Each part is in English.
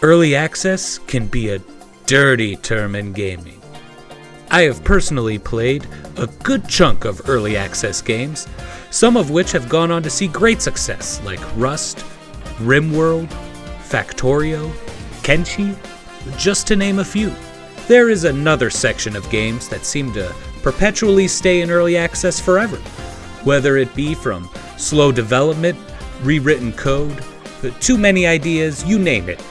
Early access can be a dirty term in gaming. I have personally played a good chunk of early access games, some of which have gone on to see great success, like Rust, Rimworld, Factorio, Kenshi, just to name a few. There is another section of games that seem to perpetually stay in early access forever, whether it be from slow development, rewritten code, too many ideas, you name it.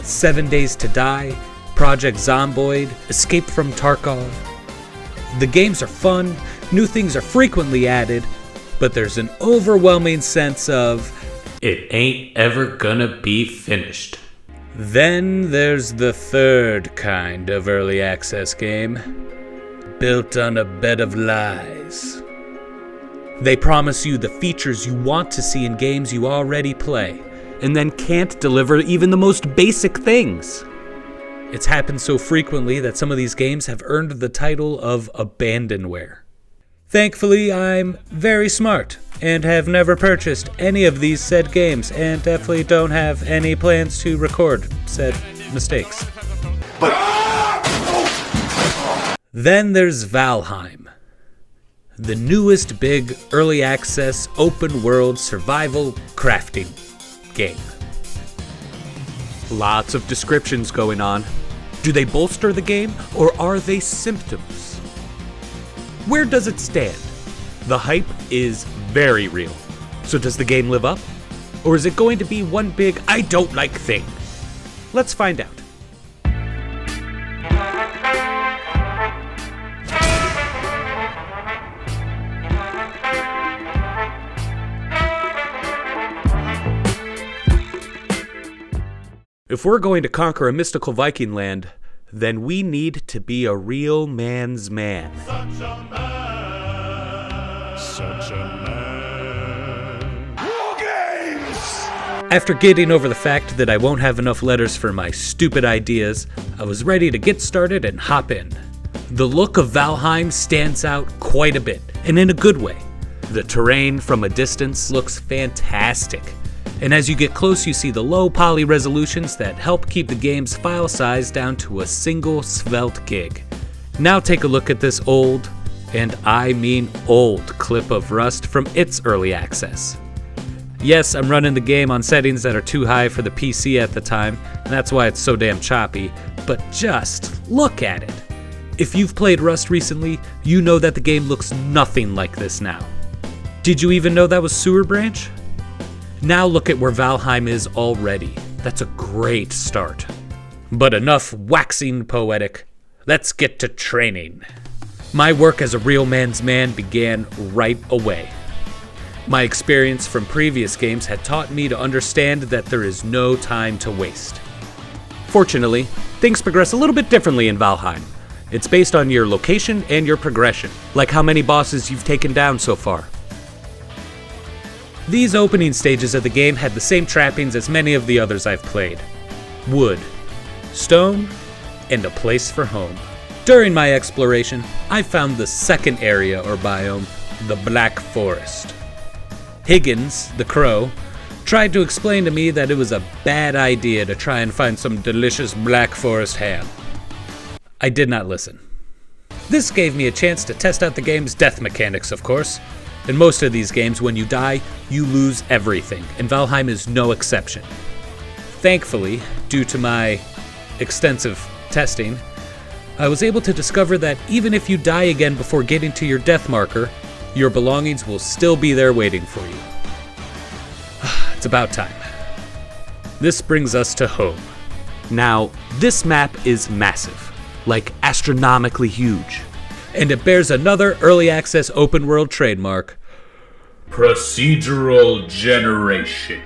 7 Days to Die, Project Zomboid, Escape from Tarkov. The games are fun, new things are frequently added, but there's an overwhelming sense of, it ain't ever gonna be finished. Then there's the third kind of early access game, built on a bed of lies. They promise you the features you want to see in games you already play, and then can't deliver even the most basic things. It's happened so frequently that some of these games have earned the title of abandonware. Thankfully, I'm very smart and have never purchased any of these said games and definitely don't have any plans to record said mistakes. Then there's Valheim, the newest big early access open world survival crafting game. Lots of descriptions going on. Do they bolster the game or are they symptoms? Where does it stand? The hype is very real. So does the game live up? Or is it going to be one big I don't like thing? Let's find out. If we're going to conquer a mystical Viking land, then we need to be a real man's man. Such a man. Such a man. War games! After getting over the fact that I won't have enough letters for my stupid ideas, I was ready to get started and hop in. The look of Valheim stands out quite a bit, and in a good way. The terrain from a distance looks fantastic. And as you get close, you see the low poly resolutions that help keep the game's file size down to a single svelte gig. Now take a look at this old, and I mean old, clip of Rust from its early access. Yes, I'm running the game on settings that are too high for the PC at the time, and that's why it's so damn choppy, but just look at it. If you've played Rust recently, you know that the game looks nothing like this now. Did you even know that was Sewer Branch? Now look at where Valheim is already. That's a great start. But enough waxing poetic. Let's get to training. My work as a real man's man began right away. My experience from previous games had taught me to understand that there is no time to waste. Fortunately, things progress a little bit differently in Valheim. It's based on your location and your progression, like how many bosses you've taken down so far. These opening stages of the game had the same trappings as many of the others I've played. Wood, stone, and a place for home. During my exploration, I found the second area or biome, the Black Forest. Higgins, the crow, tried to explain to me that it was a bad idea to try and find some delicious Black Forest ham. I did not listen. This gave me a chance to test out the game's death mechanics, of course. In most of these games, when you die, you lose everything, and Valheim is no exception. Thankfully, due to my extensive testing, I was able to discover that even if you die again before getting to your death marker, your belongings will still be there waiting for you. It's about time. This brings us to home. Now, this map is massive, like astronomically huge. And it bears another early access open world trademark, procedural generation.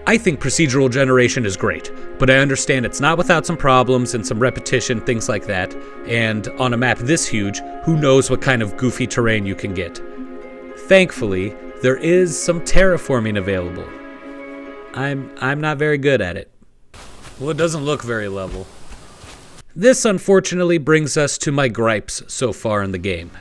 I think procedural generation is great, but I understand it's not without some problems and some repetition, things like that. And on a map this huge, who knows what kind of goofy terrain you can get. Thankfully, there is some terraforming available. I'm not very good at it. Well, it doesn't look very level. This unfortunately brings us to my gripes so far in the game.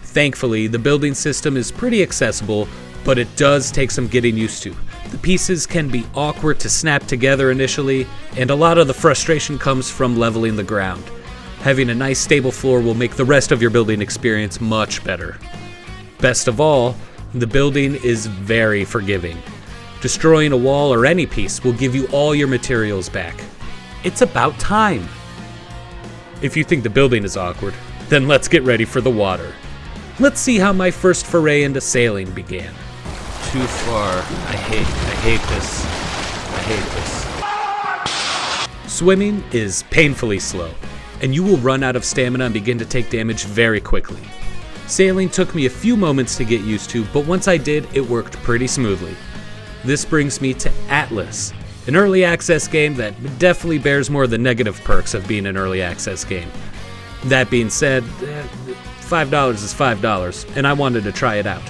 Thankfully, the building system is pretty accessible, but it does take some getting used to. The pieces can be awkward to snap together initially, and a lot of the frustration comes from leveling the ground. Having a nice stable floor will make the rest of your building experience much better. Best of all, the building is very forgiving. Destroying a wall or any piece will give you all your materials back. It's about time. If you think the building is awkward, then let's get ready for the water. Let's see how my first foray into sailing began. Too far. I hate this. Swimming is painfully slow, and you will run out of stamina and begin to take damage very quickly. Sailing took me a few moments to get used to, but once I did, it worked pretty smoothly. This brings me to Atlas, an early access game that definitely bears more of the negative perks of being an early access game. That being said, $5 is $5, and I wanted to try it out.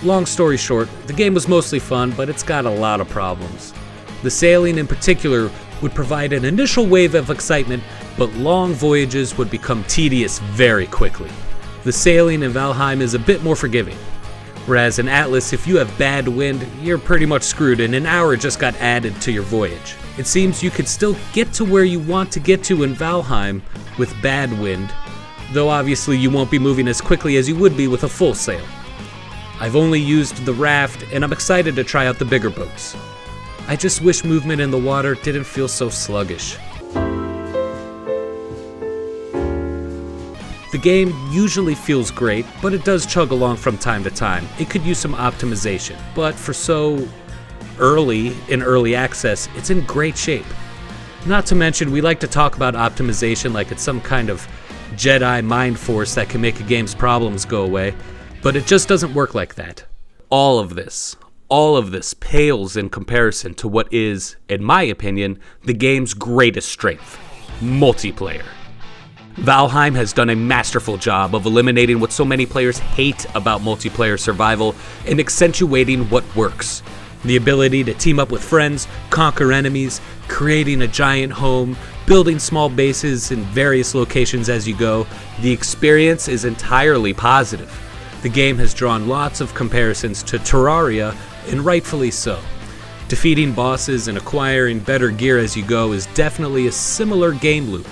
Long story short, the game was mostly fun, but it's got a lot of problems. The sailing in particular would provide an initial wave of excitement, but long voyages would become tedious very quickly. The sailing in Valheim is a bit more forgiving. Whereas in Atlas, if you have bad wind, you're pretty much screwed and an hour just got added to your voyage. It seems you could still get to where you want to get to in Valheim with bad wind, though obviously you won't be moving as quickly as you would be with a full sail. I've only used the raft, and I'm excited to try out the bigger boats. I just wish movement in the water didn't feel so sluggish. The game usually feels great, but it does chug along from time to time. It could use some optimization, but for so early in early access, it's in great shape. Not to mention, we like to talk about optimization like it's some kind of Jedi mind force that can make a game's problems go away. But it just doesn't work like that. All of this pales in comparison to what is, in my opinion, the game's greatest strength: multiplayer. Valheim has done a masterful job of eliminating what so many players hate about multiplayer survival and accentuating what works. The ability to team up with friends, conquer enemies, creating a giant home, building small bases in various locations as you go. The experience is entirely positive. The game has drawn lots of comparisons to Terraria, and rightfully so. Defeating bosses and acquiring better gear as you go is definitely a similar game loop.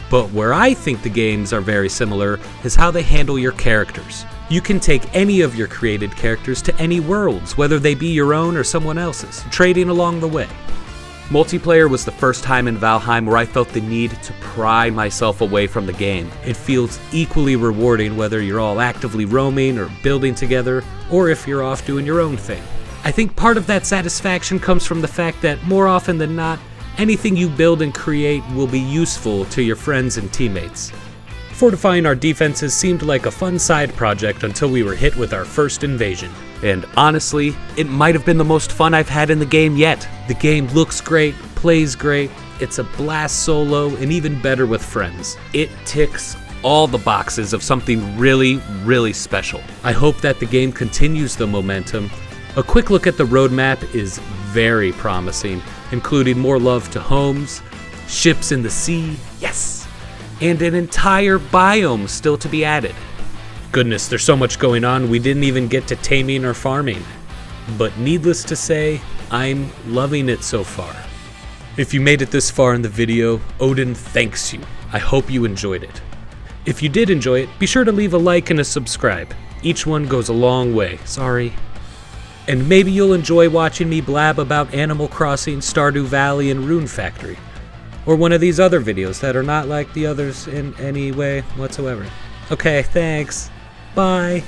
But where I think the games are very similar is how they handle your characters. You can take any of your created characters to any worlds, whether they be your own or someone else's, trading along the way. Multiplayer was the first time in Valheim where I felt the need to pry myself away from the game. It feels equally rewarding whether you're all actively roaming or building together, or if you're off doing your own thing. I think part of that satisfaction comes from the fact that more often than not, anything you build and create will be useful to your friends and teammates. Fortifying our defenses seemed like a fun side project until we were hit with our first invasion. And honestly, it might have been the most fun I've had in the game yet. The game looks great, plays great, it's a blast solo, and even better with friends. It ticks all the boxes of something really, really special. I hope that the game continues the momentum. A quick look at the roadmap is very promising, including more love to homes, ships in the sea, yes, and an entire biome still to be added. Goodness, there's so much going on, we didn't even get to taming or farming. But needless to say, I'm loving it so far. If you made it this far in the video, Odin thanks you. I hope you enjoyed it. If you did enjoy it, be sure to leave a like and a subscribe. Each one goes a long way, sorry. And maybe you'll enjoy watching me blab about Animal Crossing, Stardew Valley, and Rune Factory. Or one of these other videos that are not like the others in any way whatsoever. Okay, thanks. Bye.